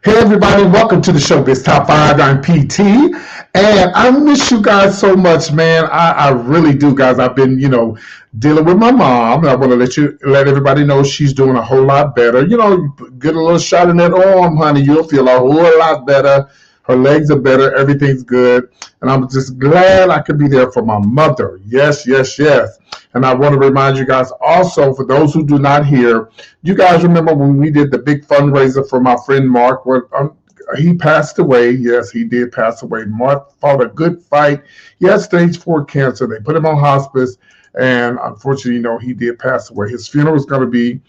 Hey everybody, welcome to the Showbiz Top 5. I'm PT, and I miss you guys so much, man. I really do, guys. I've been, dealing with my mom. I want to let everybody know she's doing a whole lot better. Get a little shot in that arm, honey. You'll feel a whole lot better. Her legs are better. Everything's good. And I'm just glad I could be there for my mother. Yes, yes, yes. And I want to remind you guys also, for those who do not hear, you guys remember when we did the big fundraiser for my friend Mark? He passed away. Yes, he did pass away. Mark fought a good fight. He had stage 4 cancer. They put him on hospice. And unfortunately, he did pass away. His funeral is going to be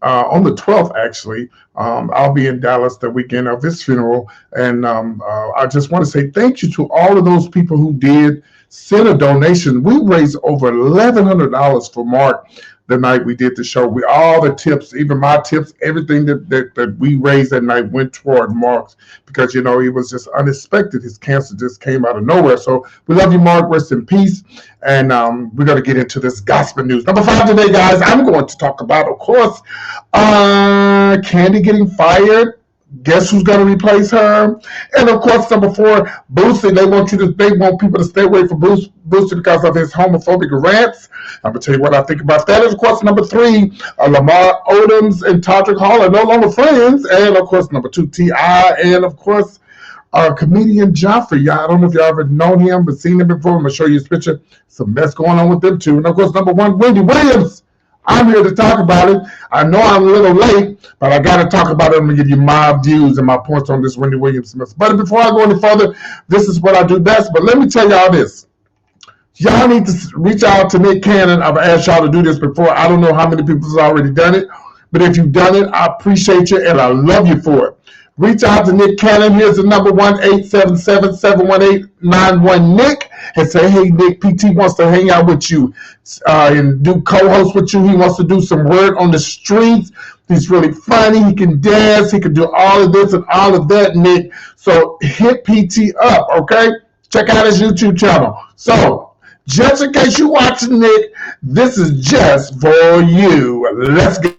on the 12th, actually. I'll be in Dallas the weekend of his funeral. And I just want to say thank you to all of those people who did send a donation. We raised over $1,100 for Mark the night we did the show. All the tips, even my tips, everything that we raised that night went toward Mark's because, it was just unexpected. His cancer just came out of nowhere. So we love you, Mark. Rest in peace. And we're going to get into this gospel news. Number 5 today, guys, I'm going to talk about, of course, Candy getting fired. Guess who's going to replace her? And of course, number 4, Boosie. They want people to stay away from Boosie because of his homophobic rants. I'm going to tell you what I think about that. And of course, number 3, Lamar Odoms and Todrick Hall are no longer friends. And of course, number 2, T.I. And of course, comedian Joffrey. I don't know if y'all ever known him, but seen him before. I'm going to show you his picture. Some mess going on with them too. And of course, number 1, Wendy Williams. I'm here to talk about it. I know I'm a little late, but I got to talk about it. I'm going to give you my views and my points on this Wendy Williams mess. But before I go any further, this is what I do best. But let me tell y'all this. Y'all need to reach out to Nick Cannon. I've asked y'all to do this before. I don't know how many people have already done it, but if you've done it, I appreciate you and I love you for it. Reach out to Nick Cannon. Here's the number 1-877-718-91-NICK and say, hey, Nick, PT wants to hang out with you and do co-host with you. He wants to do some word on the streets. He's really funny. He can dance. He can do all of this and all of that, Nick. So hit PT up, okay? Check out his YouTube channel. So just in case you're watching, Nick, this is just for you. Let's go.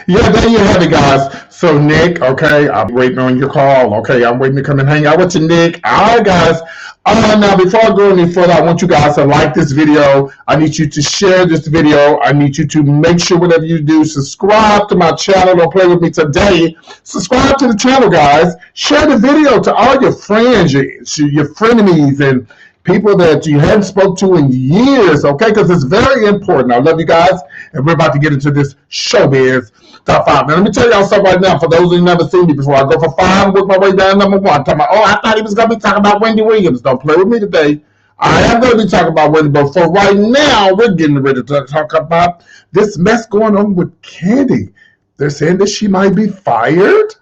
Yeah, there you have it, guys. So, Nick, okay, I'm waiting on your call. Okay, I'm waiting to come and hang out with you, Nick. All right, guys. Now, before I go any further, I want you guys to like this video. I need you to share this video. I need you to make sure whatever you do, subscribe to my channel. Don't play with me today. Subscribe to the channel, guys. Share the video to all your friends, your frenemies, and people that you haven't spoke to in years, okay? Because it's very important. I love you guys, and we're about to get into this showbiz top 5. Now, let me tell y'all something right now. For those who've never seen me before, I go for 5 and work my way down number 1. Talking about, I thought he was going to be talking about Wendy Williams. Don't play with me today. I am going to be talking about Wendy, but for right now, we're getting ready to talk about this mess going on with Candy. They're saying that she might be fired.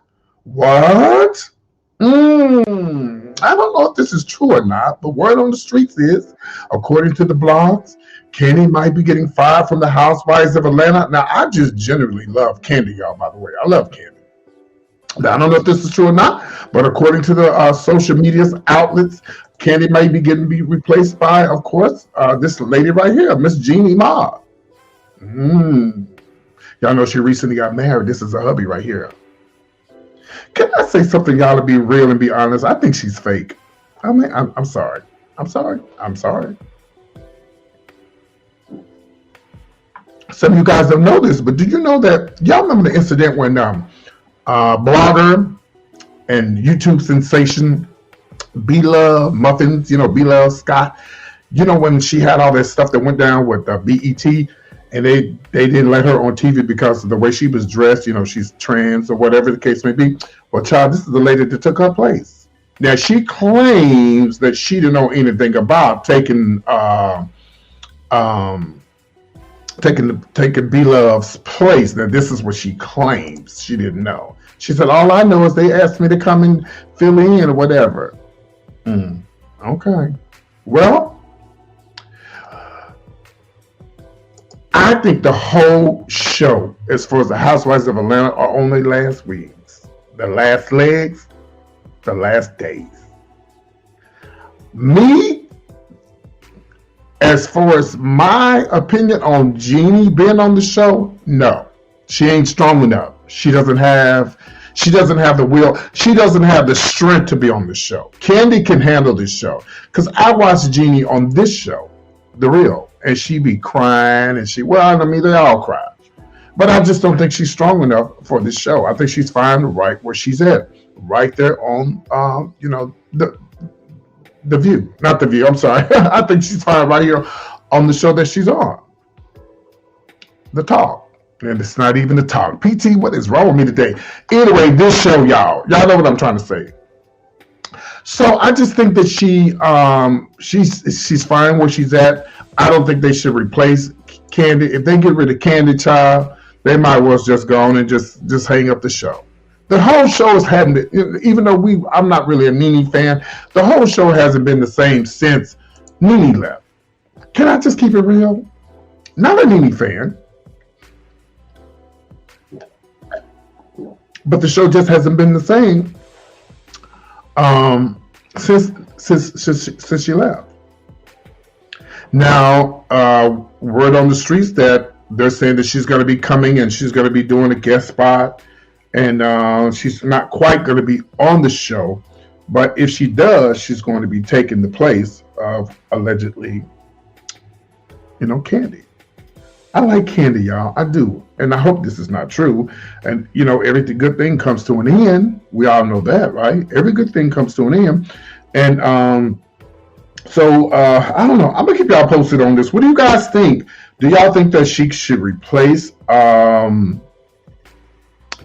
What? I don't know if this is true or not, but word on the streets is, according to the blogs, Candy might be getting fired from the Housewives of Atlanta. Now, I just generally love Candy, y'all, by the way. I love Candy. Now, I don't know if this is true or not, but according to the social media outlets, Candy may be getting replaced by, of course, this lady right here, Miss Jeannie Mobb. Y'all know she recently got married. This is a hubby right here. Can I say something, y'all, to be real and be honest? I think she's fake. I mean, I'm sorry. I'm sorry. I'm sorry. Some of you guys don't know this, but do you know that y'all remember the incident when blogger and YouTube sensation B Love Muffins, B Love Scott, when she had all that stuff that went down with BET, and they didn't let her on TV because of the way she was dressed. She's trans or whatever the case may be. Well, child, this is the lady that took her place. Now she claims that she didn't know anything about taking B Love's place. Now this is what she claims she didn't know. She said, all I know is they asked me to come and fill in or whatever. Okay. Well, I think the whole show, as far as the Housewives of Atlanta, are only last weeks. The last legs, the last days. Me, as far as my opinion on Jeannie being on the show, no. She ain't strong enough. She doesn't have the will. She doesn't have the strength to be on the show. Kandi can handle this show. Because I watched Jeannie on this show, The Real, and she be crying, and they all cry. But I just don't think she's strong enough for this show. I think she's fine right where she's at. Right there on, the View. Not The View, I'm sorry. I think she's fine right here on the show that she's on. The Talk. And it's not even the Talk. PT, what is wrong with me today? Anyway, this show, y'all know what I'm trying to say. So I just think that she's fine where she's at. I don't think they should replace Kandi. If they get rid of Kandi, child, they might as well just go on and just hang up the show. The whole show is having, even though I'm not really a Nene fan, the whole show hasn't been the same since Nene left. Can I just keep it real? Not a Nene fan, but the show just hasn't been the same since she left. Now, word on the streets that they're saying that she's going to be coming and she's going to be doing a guest spot, and she's not quite going to be on the show, but if she does, she's going to be taking the place of allegedly, Kandi. I like Kandi, y'all. I do. And I hope this is not true. And, every good thing comes to an end. We all know that, right? Every good thing comes to an end. And so I don't know. I'm going to keep y'all posted on this. What do you guys think? Do y'all think that she should replace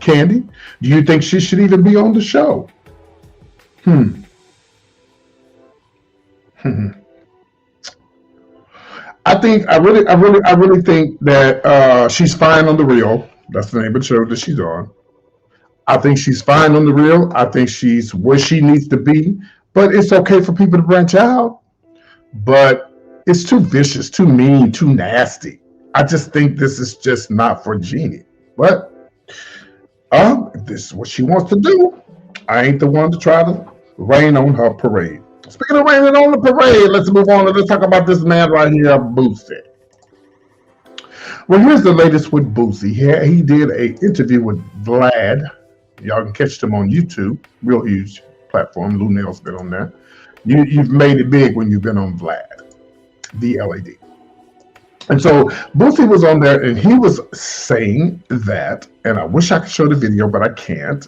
Kandi? Do you think she should even be on the show? I really think that she's fine on The Real. That's the name of the show that she's on. I think she's fine on The Real. I think she's where she needs to be. But it's okay for people to branch out. But it's too vicious, too mean, too nasty. I just think this is just not for Jeannie. But if this is what she wants to do, I ain't the one to try to rain on her parade. Speaking of raining on the parade, let's move on and let's talk about this man right here, Boosie. Well, here's the latest with Boosie. He did an interview with Vlad. Y'all can catch him on YouTube. Real huge platform. Lou Nail's been on there. You've made it big when you've been on Vlad. VLAD. And so Boosie was on there and he was saying that, and I wish I could show the video, but I can't.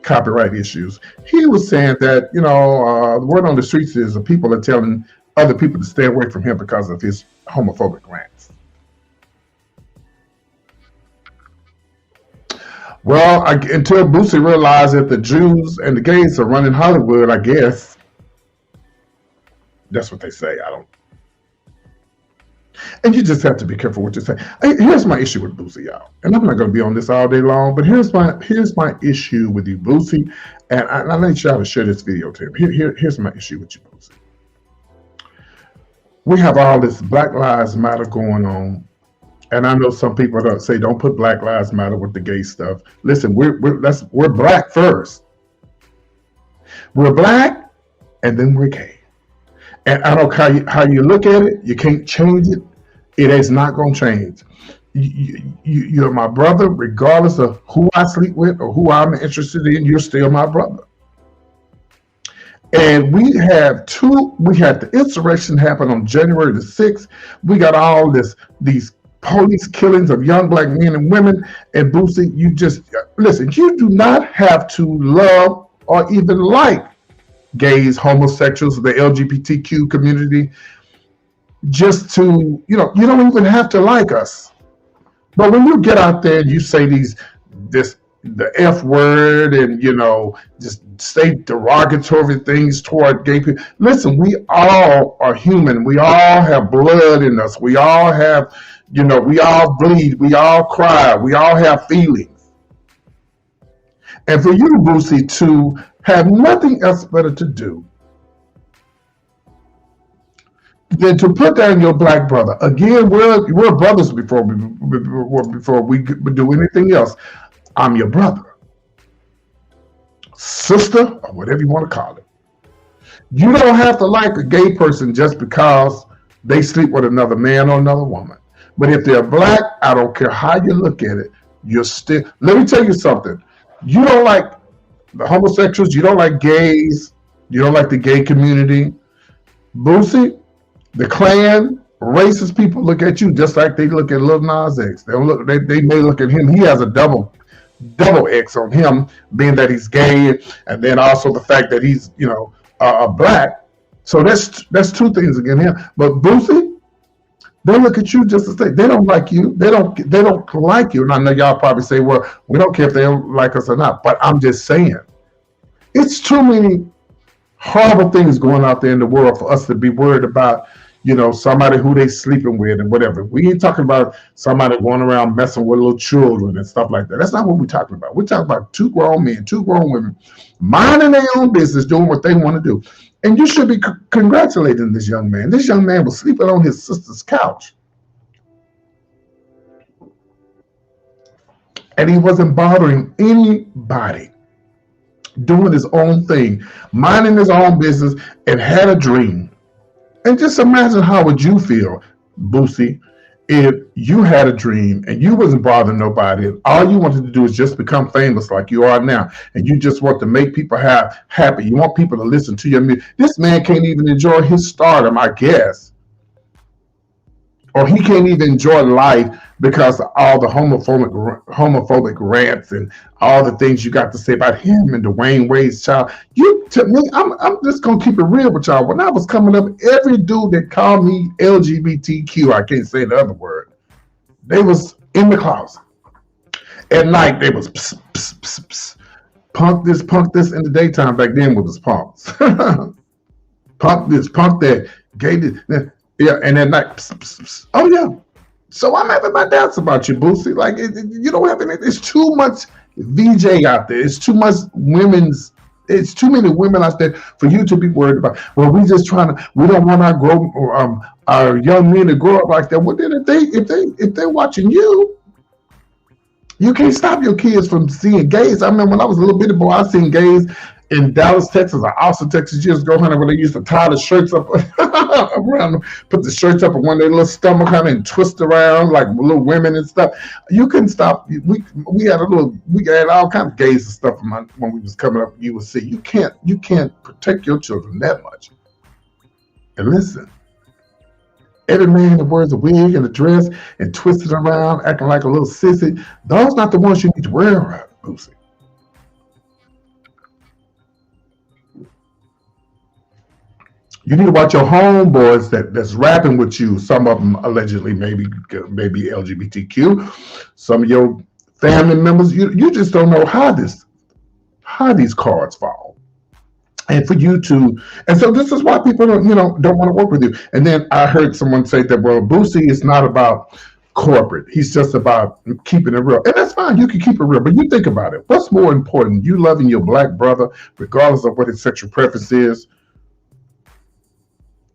Copyright issues. He was saying that, the word on the streets is that people are telling other people to stay away from him because of his homophobic rants. Well, until Boosie realized that the Jews and the gays are running Hollywood, I guess. That's what they say. And you just have to be careful what you say. Here's my issue with Boosie, y'all. And I'm not going to be on this all day long, but here's my issue with you, Boosie. And I need y'all to share this video to him. Here's my issue with you, Boosie. We have all this Black Lives Matter going on. And I know some people that say don't put Black Lives Matter with the gay stuff. Listen, we're black first. We're black, and then we're gay. And I don't care how you look at it, you can't change it. It is not going to change. You're my brother, regardless of who I sleep with or who I'm interested in. You're still my brother. And we had the insurrection happen on January the 6th. We got all these police killings of young black men and women. And Boosie, you just listen, you do not have to love or even like gays, homosexuals, the LGBTQ community, just to, you don't even have to like us. But when you get out there and you say the F word and, just say derogatory things toward gay people, listen, we all are human. We all have blood in us. We all have, we all bleed. We all cry. We all have feelings. And for you, Boosie, to have nothing else better to do than to put down your black brother. Again, we're brothers before we do anything else. I'm your brother, sister, or whatever you want to call it. You don't have to like a gay person just because they sleep with another man or another woman. But if they're black, I don't care how you look at it, you're still. Let me tell you something. You don't like the homosexuals, you don't like gays, you don't like the gay community. Boosie, the Klan, racist people look at you just like they look at Lil Nas X. They may look at him. He has a double X on him, being that he's gay, and then also the fact that he's black. So that's two things against him. But Boosie, they look at you just the same. They don't like you. They don't like you. And I know y'all probably say, well, we don't care if they don't like us or not. But I'm just saying, it's too many horrible things going out there in the world for us to be worried about, somebody who they sleeping with and whatever. We ain't talking about somebody going around messing with little children and stuff like that. That's not what we're talking about. We're talking about two grown men, two grown women, minding their own business, doing what they want to do. And you should be congratulating this young man. This young man was sleeping on his sister's couch. And he wasn't bothering anybody, doing his own thing, minding his own business, and had a dream. And just imagine how would you feel, Boosie, if you had a dream and you wasn't bothering nobody, and all you wanted to do is just become famous like you are now, and you just want to make people happy. You want people to listen to your music. This man can't even enjoy his stardom, I guess. Or he can't even enjoy life because of all the homophobic rants and all the things you got to say about him and Dwayne Wade's child. I'm just gonna keep it real with y'all. When I was coming up, every dude that called me LGBTQ, I can't say the other word, they was in the closet. At night, they was pss, pss, pss, pss. Punk this. In the daytime, back then, we was punks. Punk this, punk that, gay this. Yeah, and at night, pss, pss, pss. Oh yeah. So I'm having my doubts about you, Boosie. Like, you don't have any. It's too much VJ out there. It's too much women's. It's too many women out there for you to be worried about. Well, we don't want our young men to grow up like that. Well, then if they're watching you, you can't stop your kids from seeing gays. I remember when I was a little bitty boy, I seen gays in Dallas, Texas, or Austin, Texas, years ago, honey, when they used to tie the shirts up around, put the shirts up on one of their little stomach, honey, and twist around like little women and stuff. You couldn't stop. We had all kinds of gays and stuff when we was coming up. You would see you can't protect your children that much. And listen, every man that wears a wig and a dress and twisted around, acting like a little sissy, those not the ones you need to worry about, Boosie. You need to watch your homeboys that's rapping with you. Some of them allegedly maybe LGBTQ. Some of your family members, you just don't know how these cards fall. And for you to, and so this is why people don't want to work with you. And then I heard someone say that, well, Boosie is not about corporate. He's just about keeping it real. And that's fine. You can keep it real. But you think about it. What's more important? You loving your black brother, regardless of what his sexual preference is,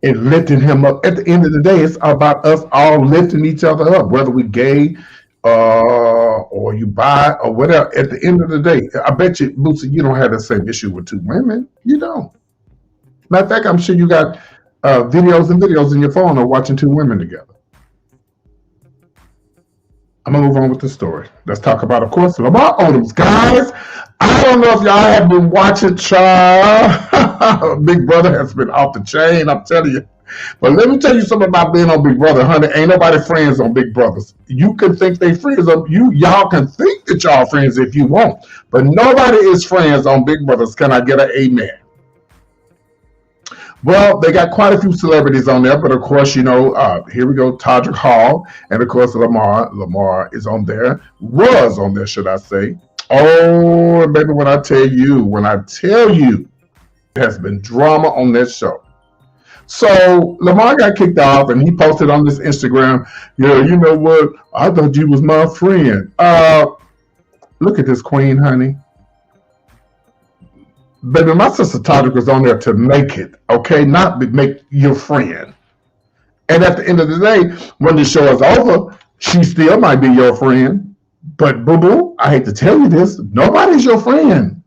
and lifting him up. At the end of the day, it's about us all lifting each other up, whether we gay or you bi or whatever. At the end of the day, I bet you, Boosie, you don't have the same issue with two women. You don't. Matter of fact, I'm sure you got videos in your phone of watching two women together. I'm gonna move on with the story. Let's talk about, of course, Lamar Odoms, guys. I don't know if y'all have been watching Child. Big Brother has been off the chain. I'm telling you. But let me tell you something about being on Big Brother, honey. Ain't nobody friends on Big Brothers. You can think they friends on you. Y'all can think that y'all friends if you want, but nobody is friends on Big Brothers. Can I get an amen? Well, they got quite a few celebrities on there, but of course, here we go, Todrick Hall, and of course Lamar. Lamar is on there, was on there, should I say? Oh, baby, when I tell you, there has been drama on that show. So Lamar got kicked off, and he posted on this Instagram, yeah, you know what? I thought you was my friend. Look at this queen, honey. Baby, my sister Todrick was on there to make it, okay? Not make your friend. And at the end of the day, when the show is over, she still might be your friend. But boo-boo, I hate to tell you this, nobody's your friend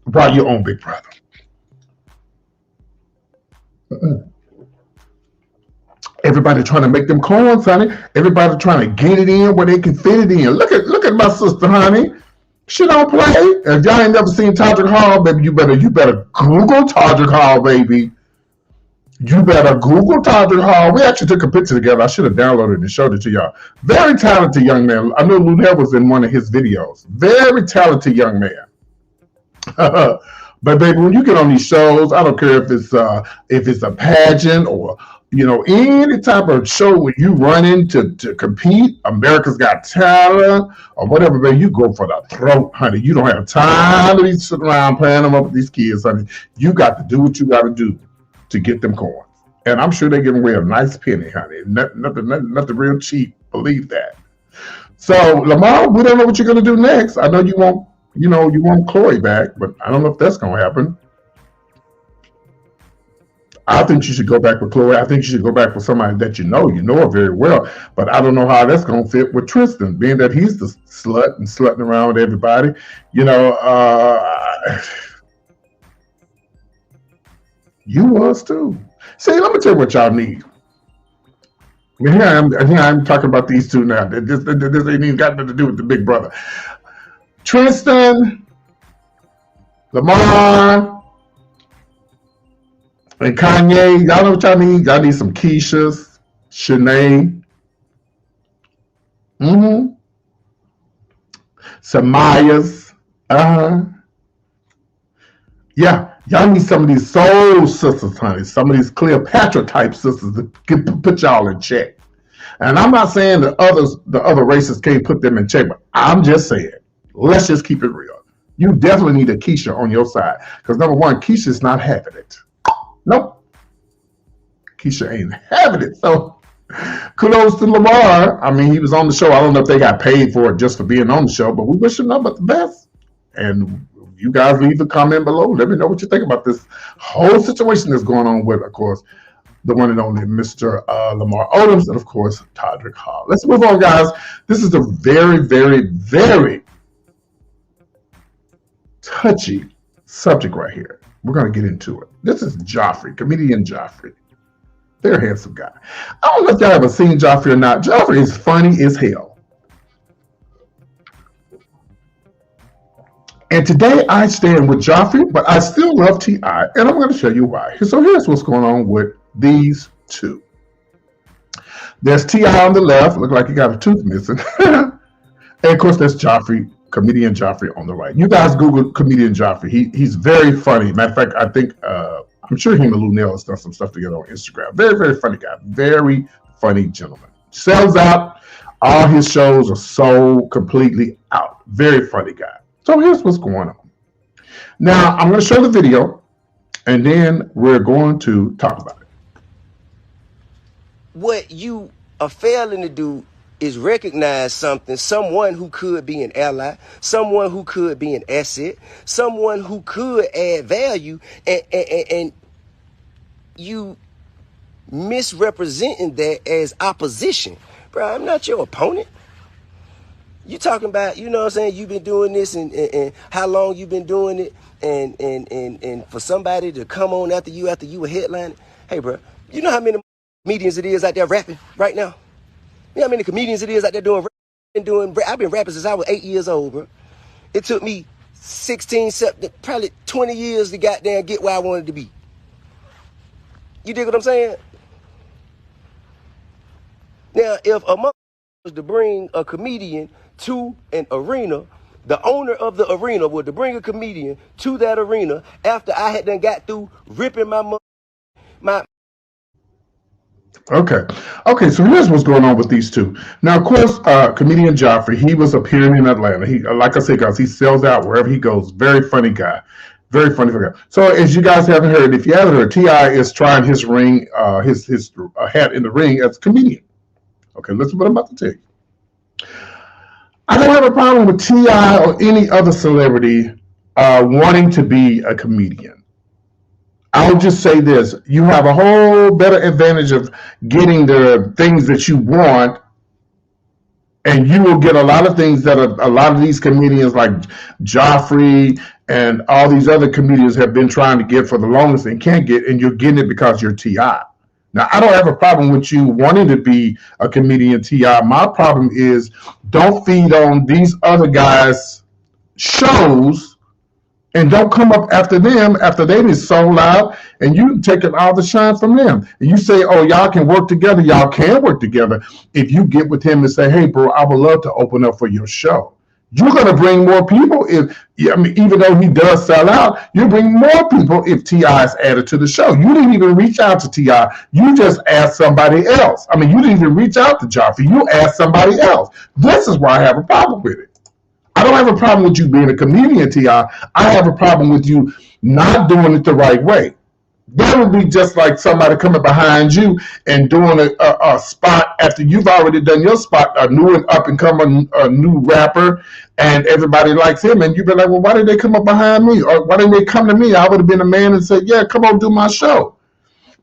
while you're on Big Brother. Everybody trying to make them coins, honey. Everybody trying to get it in where they can fit it in. Look at my sister, honey. She don't play. If y'all ain't never seen Todrick Hall, baby, you better Google Todrick Hall, baby. You better Google Todrick Hall. We actually took a picture together. I should have downloaded it and showed it to y'all. Very talented young man. I know Lunel was in one of his videos. Very talented young man. But baby, when you get on these shows, I don't care if it's a pageant or any type of show where you run in to compete, America's Got Talent or whatever, baby, you go for the throat, honey. You don't have time to be sitting around playing them up with these kids, honey. You got to do what you got to do to get them coins. And I'm sure they're giving away a nice penny, honey. Nothing real cheap. Believe that. So Lamar, we don't know what you're gonna do next. I know you want Chloe back, but I don't know if that's gonna happen. I think you should go back with Chloe. I think you should go back with somebody that you know her very well. But I don't know how that's going to fit with Tristan, being that he's the slut and slutting around with everybody. You was too. See, let me tell you what y'all need. Here I'm talking about these two now. This ain't even got nothing to do with the Big Brother. Tristan, Lamar, and Kanye, y'all know what y'all need? Y'all need some Keishas, Shanae, some Mayas. Yeah, y'all need some of these soul sisters, honey. Some of these Cleopatra type sisters to put y'all in check. And I'm not saying the other races can't put them in check, but I'm just saying, let's just keep it real. You definitely need a Keisha on your side. Because number one, Keisha's not having it. Nope. Keisha ain't having it. So kudos to Lamar. I mean, he was on the show. I don't know if they got paid for it just for being on the show, but we wish him nothing but the best. And you guys leave a comment below. Let me know what you think about this whole situation that's going on with, of course, the one and only Mr. Lamar Odoms and, of course, Todrick Hall. Let's move on, guys. This is a very, very, very touchy subject right here. We're going to get into it. This is Joffrey, comedian Joffrey. Very handsome guy. I don't know if y'all ever seen Joffrey or not. Joffrey is funny as hell. And today I stand with Joffrey, but I still love T.I., and I'm going to show you why. So here's what's going on with these two. There's T.I. on the left, look like he got a tooth missing. And of course, there's Joffrey, comedian Joffrey on the right. You guys Google comedian Joffrey. He's very funny. Matter of fact, I think I'm sure him and Lunel has done some stuff together on Instagram. Very, very funny guy. Very funny gentleman. Sells out. All his shows are sold completely out. Very funny guy. So here's what's going on. Now, I'm going to show the video, and then we're going to talk about it. What you are failing to do is recognize someone who could be an ally, someone who could be an asset, someone who could add value, and you misrepresenting that as opposition. Bro, I'm not your opponent. You talking about, you know what I'm saying, you've been doing this and how long you've been doing it, and for somebody to come on after you were headlining. Hey, bro, you know how many comedians it is out there rapping right now? You know how many comedians it is out there doing rap? I've been rapping since I was 8 years old, bro. It took me 16, probably 20 years to goddamn get where I wanted to be. You dig what I'm saying? Now, if a mother was to bring a comedian to an arena, the owner of the arena was to bring a comedian to that arena after I had done got through ripping my. Okay. So here's what's going on with these two. Now, of course, comedian Joffrey, he was appearing in Atlanta. He, like I said, guys, he sells out wherever he goes. Very funny guy. Very funny guy. So, as you guys haven't heard, if you haven't heard, T.I. is trying his ring, his hat in the ring as a comedian. Okay, listen what I'm about to tell you. I don't have a problem with T.I. or any other celebrity wanting to be a comedian. I'll just say this: you have a whole better advantage of getting the things that you want, and you will get a lot of things that a lot of these comedians like Joffrey and all these other comedians have been trying to get for the longest and can't get, and you're getting it because you're T.I. Now, I don't have a problem with you wanting to be a comedian, T.I. My problem is don't feed on these other guys' shows and don't come up after them after they been sold out and you taking all the shine from them. And you say, oh, y'all can work together. Y'all can work together if you get with him and say, hey, bro, I would love to open up for your show. You're going to bring more people even though he does sell out, you bring more people if T.I. is added to the show. You didn't even reach out to T.I. You just asked somebody else. I mean, you didn't even reach out to Joffrey. You asked somebody else. This is why I have a problem with it. I don't have a problem with you being a comedian, T.I. I have a problem with you not doing it the right way. That would be just like somebody coming behind you and doing a spot after you've already done your spot, a new and up and coming a new rapper, and everybody likes him. And you'd be like, well, why did they come up behind me? Or why didn't they come to me? I would have been a man and said, yeah, come on, do my show.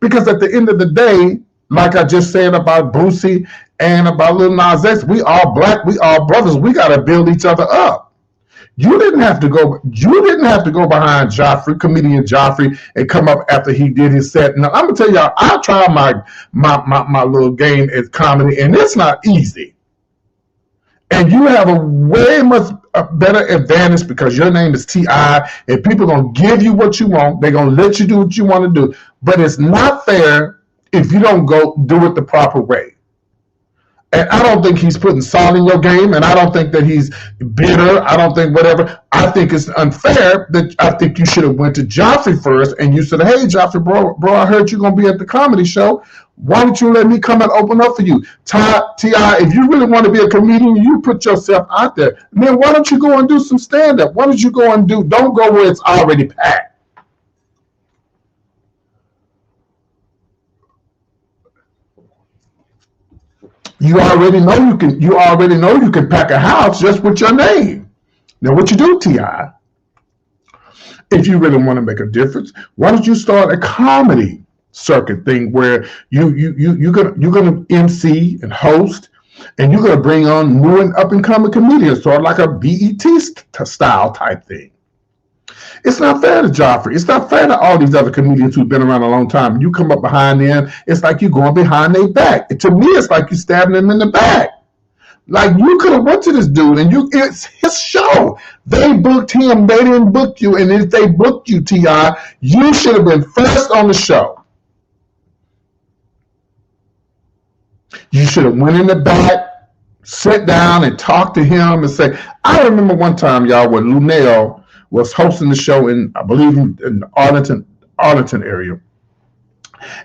Because at the end of the day, like I just said about Boosie and about Lil Nas X, we all black, we all brothers. We got to build each other up. You didn't have to go behind Joffrey, comedian Joffrey, and come up after he did his set. Now I'm gonna tell y'all, I try my little game at comedy, and it's not easy. And you have a way much better advantage because your name is T.I. and people are gonna give you what you want. They're gonna let you do what you want to do. But it's not fair if you don't go do it the proper way. And I don't think he's putting salt in your game, and I don't think that he's bitter. I don't think whatever. I think it's unfair that I think you should have went to Joffrey first, and you said, hey, Joffrey, bro, I heard you're going to be at the comedy show. Why don't you let me come and open up for you? T.I., if you really want to be a comedian, you put yourself out there. Man, why don't you go and do some stand-up? Why don't you go and don't go where it's already packed. You already know you can pack a house just with your name. Now what you do, T.I., if you really want to make a difference, why don't you start a comedy circuit thing where you're gonna MC and host, and you're gonna bring on new and up and coming comedians, sort of like a BET style type thing. It's not fair to Joffrey. It's not fair to all these other comedians who've been around a long time. You come up behind them, it's like you're going behind their back. To me, it's like you're stabbing them in the back. Like you could have went to this dude and it's his show. They booked him, they didn't book you. And if they booked you, T.I., you should have been first on the show. You should have went in the back, sit down and talked to him and say, I remember one time, y'all, when Lunel was hosting the show in, I believe, in the Arlington area.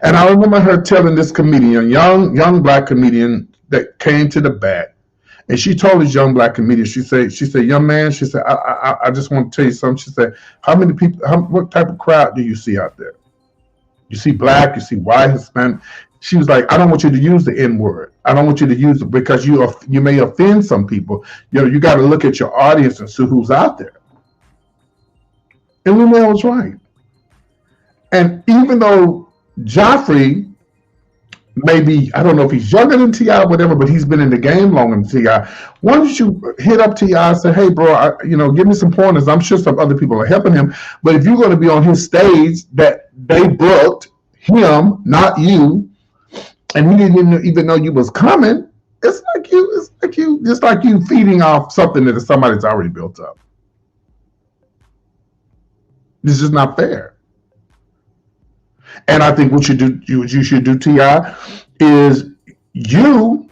And I remember her telling this comedian, young black comedian that came to the back, and she told this young black comedian, she said, young man, she said, I just want to tell you something. She said, how many people, what type of crowd do you see out there? You see black, you see white, Hispanic. She was like, I don't want you to use the N-word. I don't want you to use it because you may offend some people. You got to look at your audience and see who's out there. And Lunel was right. And even though Joffrey maybe, I don't know if he's younger than T.I. or whatever, but he's been in the game longer than T.I. Why don't you hit up T.I. and say, hey, bro, give me some pointers. I'm sure some other people are helping him. But if you're going to be on his stage that they booked him, not you, and he didn't even know you was coming, Just like you feeding off something that somebody's already built up. It's just not fair. And I think what you should do, Ti, is you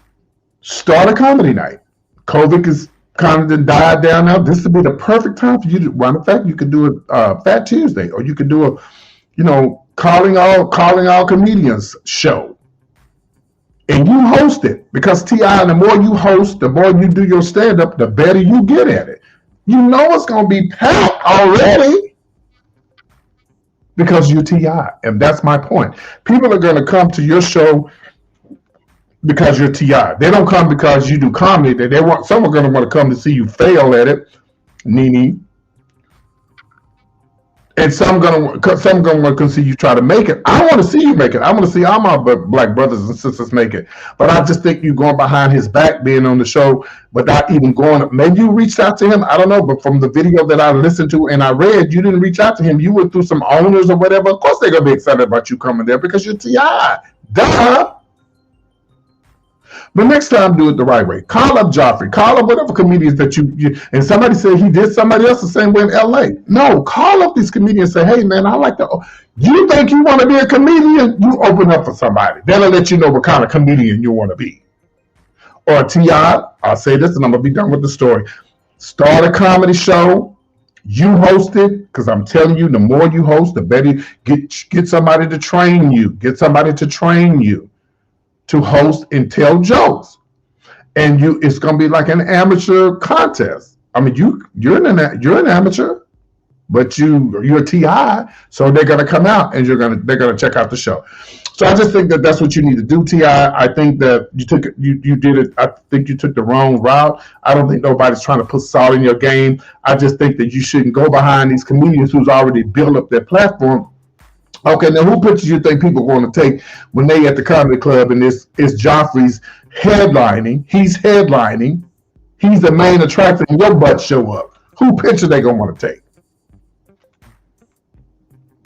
start a comedy night. COVID is kind of died down now. This would be the perfect time for you to. Matter of fact, you could do a Fat Tuesday, or you could do a, calling all comedians show, and you host it, because Ti, the more you host, the more you do your stand up, the better you get at it. You know it's gonna be packed already because you're Ti, and that's my point. People are gonna come to your show because you're Ti. They don't come because you do comedy. Some are going to want to come to see you fail at it, Nene. And some going to want to see you try to make it. I want to see you make it. I want to see all my black brothers and sisters make it. But I just think you going behind his back, being on the show, without even going. Maybe you reached out to him. I don't know. But from the video that I listened to and I read, you didn't reach out to him. You went through some owners or whatever. Of course they're going to be excited about you coming there because you're Ti. Duh. But next time, do it the right way. Call up Joffrey. Call up whatever comedians that you and somebody said he did somebody else the same way in LA. No, call up these comedians and say, hey, man, I like to. You think you want to be a comedian? You open up for somebody. They'll let you know what kind of comedian you want to be. Or Ti, I'll say this and I'm going to be done with the story. Start a comedy show. You host it, because I'm telling you, the more you host, the better. Get somebody to train you. Get somebody to train you to host and tell jokes, and it's going to be like an amateur contest. I mean, you're an amateur, but you're a Ti, so they're going to come out and they're going to check out the show. So I just think that that's what you need to do, Ti. I think that you did it. I think you took the wrong route. I don't think nobody's trying to put salt in your game. I just think that you shouldn't go behind these comedians who's already built up their platform. Okay, now who pictures you think people are going to take when they at the comedy club and it's Joffrey's headlining? He's headlining. He's the main attraction. Your butt show up. Who picture they gonna want to take?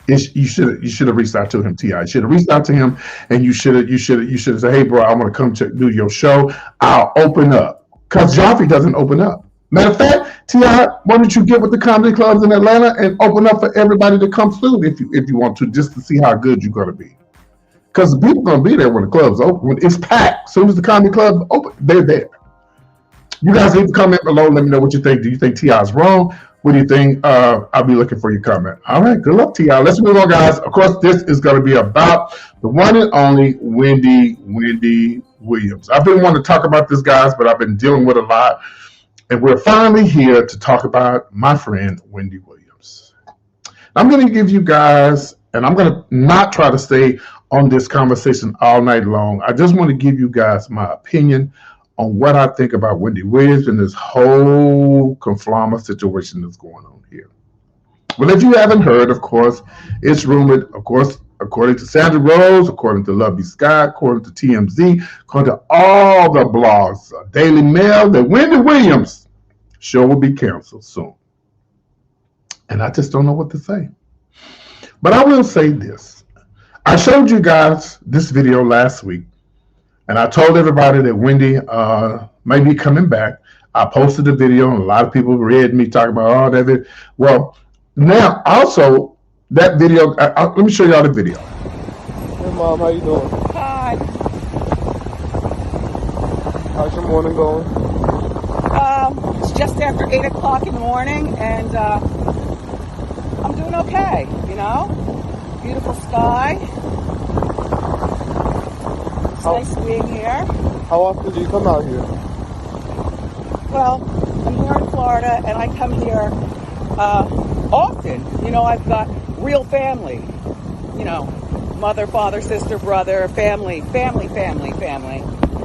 You should have reached out to him, Ti. You should have reached out to him, and you should have said, hey, bro, I want to come do your show. I'll open up, because Joffrey doesn't open up. Matter of fact, Ti, why don't you get with the comedy clubs in Atlanta and open up for everybody to come through if you want to, just to see how good you're going to be. Because people are going to be there when the club's open. When it's packed. As soon as the comedy club open, they're there. You guys leave a comment below. Let me know what you think. Do you think T.I.'s wrong? What do you think? I'll be looking for your comment. All right. Good luck, T.I. Let's move on, guys. Of course, this is going to be about the one and only Wendy Williams. I've been wanting to talk about this, guys, but I've been dealing with a lot. And we're finally here to talk about my friend, Wendy Williams. I'm going to give you guys, and I'm going to not try to stay on this conversation all night long. I just want to give you guys my opinion on what I think about Wendy Williams and this whole conflama situation that's going on here. Well, if you haven't heard, of course, it's rumored, of course, according to Sandra Rose, according to Lovey Scott, according to TMZ, according to all the blogs, Daily Mail, that Wendy Williams show will be canceled soon. And I just don't know what to say. But I will say this. I showed you guys this video last week, and I told everybody that Wendy may be coming back. I posted the video, and a lot of people read me talking about all that video. Well, now also, that video, let me show y'all the video. Hey, Mom, how you doing? Hi. How's your morning going? It's just after 8 o'clock in the morning, and I'm doing okay, you know? Beautiful sky. It's nice being here. How often do you come out here? Well, I'm here in Florida, and I come here often. You know, I've got real family, you know, mother, father, sister, brother, family.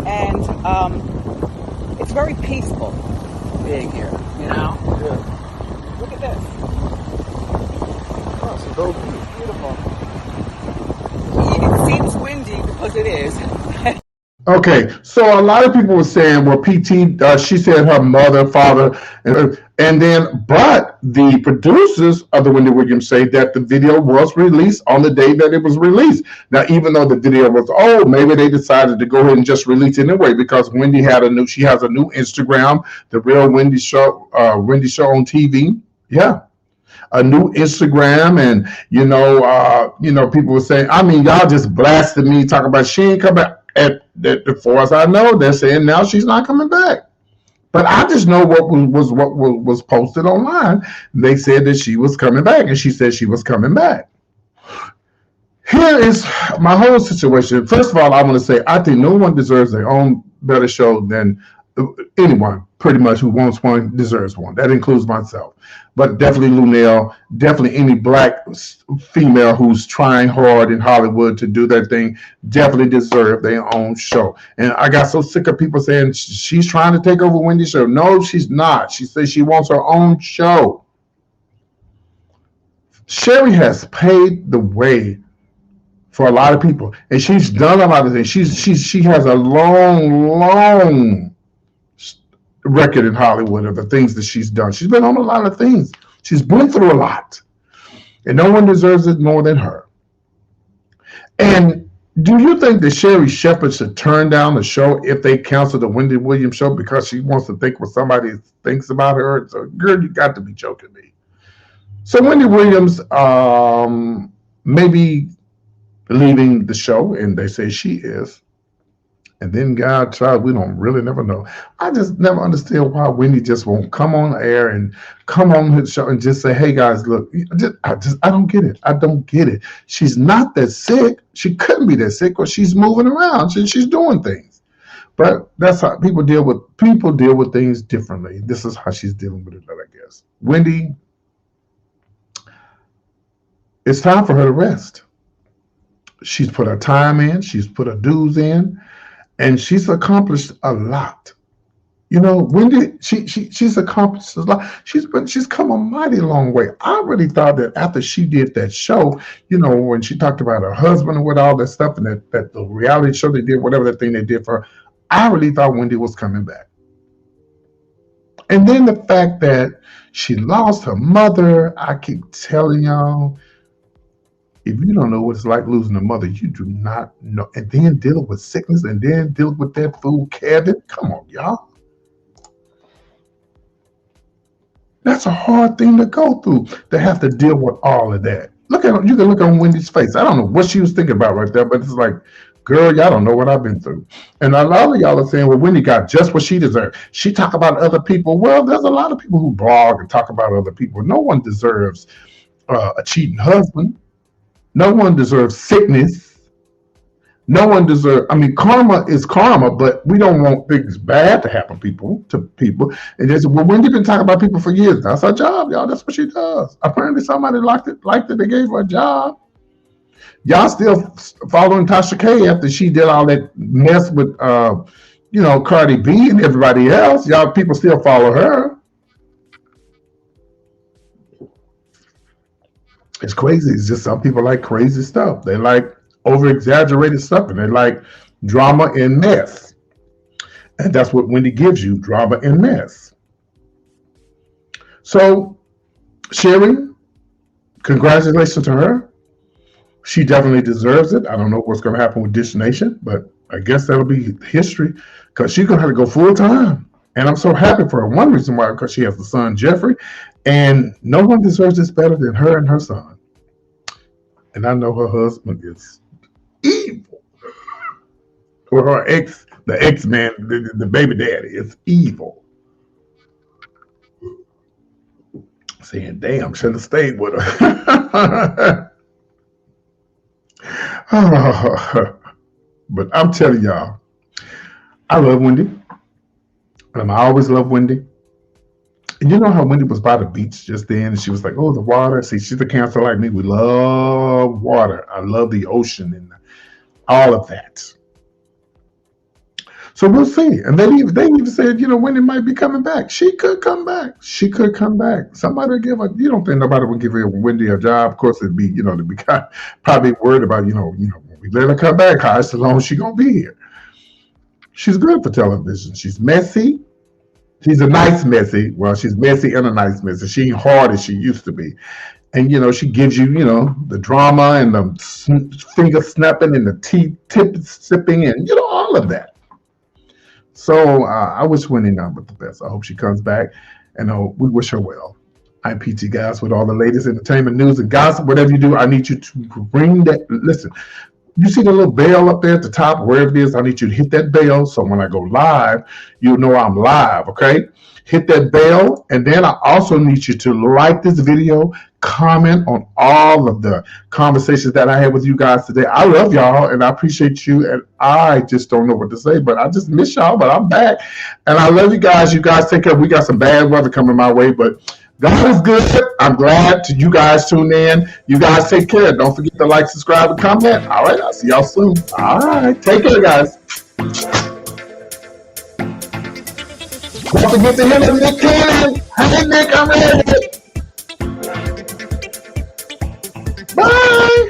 And it's very peaceful being here, you know? Yeah. Look at this. Oh, so dope. Beautiful. You can see it's windy because it is. Okay, so a lot of people were saying, well, PT, she said her mother, father, and then, but the producers of the Wendy Williams say that the video was released on the day that it was released. Now, even though the video was old, maybe they decided to go ahead and just release it anyway because she has a new Instagram, the Real Wendy Show on TV. Yeah, a new Instagram, and people were saying, I mean, y'all just blasted me, talking about she ain't coming. As far as I know, they're saying now she's not coming back. But I just know what was posted online. They said that she was coming back, and she said she was coming back. Here is my whole situation. First of all, I want to say I think no one deserves their own better show than anyone, pretty much, who wants one deserves one. That includes myself. But definitely Lunel, definitely any black female who's trying hard in Hollywood to do their thing, definitely deserve their own show. And I got so sick of people saying she's trying to take over Wendy's show. No, she's not. She says she wants her own show. Sherry has paved the way for a lot of people, and she's done a lot of things. She has a long record in Hollywood of the things that she's done. She's been on a lot of things. She's been through a lot, and no one deserves it more than her. And do you think that Sherry Shepherd should turn down the show if they cancel the Wendy Williams show because she wants to think what somebody thinks about her? So, girl, you got to be joking me. So Wendy Williams maybe leaving the show, and they say she is. And then God, child, we don't really never know. I just never understand why Wendy just won't come on air and come on his show and just say, "Hey guys, look." I don't get it. I don't get it. She's not that sick. She couldn't be that sick because she's moving around. She's doing things. But that's how people deal with things differently. This is how she's dealing with it, I guess. Wendy, it's time for her to rest. She's put her time in. She's put her dues in. And she's accomplished a lot. Wendy, she's accomplished a lot. She's come a mighty long way. I really thought that after she did that show, when she talked about her husband and with all that stuff, and that the reality show they did, whatever that thing they did for her, I really thought Wendy was coming back. And then the fact that she lost her mother, I keep telling y'all, if you don't know what it's like losing a mother, you do not know. And then dealing with sickness, and then dealing with that fool, Kevin. Come on, y'all. That's a hard thing to go through, to have to deal with all of that. You can look on Wendy's face. I don't know what she was thinking about right there, but it's like, girl, y'all don't know what I've been through. And a lot of y'all are saying, well, Wendy got just what she deserved. She talk about other people. Well, there's a lot of people who blog and talk about other people. No one deserves a cheating husband. No one deserves sickness. No one deserves. I mean, karma is karma, but we don't want things bad to happen to people. And there's well, Wendy been talking about people for years. That's her job, y'all. That's what she does. Apparently, somebody liked it. They gave her a job. Y'all still following Tasha K after she did all that mess with, Cardi B and everybody else. Y'all people still follow her. It's crazy. It's just some people like crazy stuff. They like over exaggerated stuff, and they like drama and mess. And that's what Wendy gives you, drama and mess. So, Sherry, congratulations to her. She definitely deserves it. I don't know what's going to happen with Dish Nation, but I guess that'll be history because she's going to have to go full time. And I'm so happy for her. One reason why, because she has the son, Jeffrey, and no one deserves this better than her and her son. And I know her husband is evil. Or her the ex-man, the baby daddy is evil. Saying, damn, should have stayed with her. But I'm telling y'all, I love Wendy. And I always love Wendy. And you know how Wendy was by the beach just then, and she was like, "Oh, the water." See, she's a Cancer like me. We love water. I love the ocean and all of that. So we'll see. And they even said, Wendy might be coming back. She could come back. She could come back. Somebody would give her. You don't think nobody would give Wendy a job? Of course, it'd be, they'd be probably worried about, when we let her come back, how long is she gonna be here? She's good for television. She's messy. She's a nice messy. Well, she's messy and a nice messy. She ain't hard as she used to be. And she gives you, the drama and the finger snapping and the tea tip sipping and all of that. So I wish Winnie none but the best. I hope she comes back, and we wish her well. I'm PT Guys with all the latest entertainment news and gossip. Whatever you do, I need you to bring that. Listen, you see the little bell up there at the top, wherever it is. I need you to hit that bell so when I go live, you'll know I'm live. Okay, hit that bell, and then I also need you to like this video, comment on all of the conversations that I had with you guys today. I love y'all and I appreciate you, and I just don't know what to say, but I just miss y'all, but I'm back and I love you guys. You guys take care. We got some bad weather coming my way, but God is good. I'm glad you guys tune in. You guys take care. Don't forget to like, subscribe, and comment. All right, I'll see y'all soon. All right, take care, guys. Don't forget to hit Nick Cannon. Hey, Nick, I'm ready. Bye.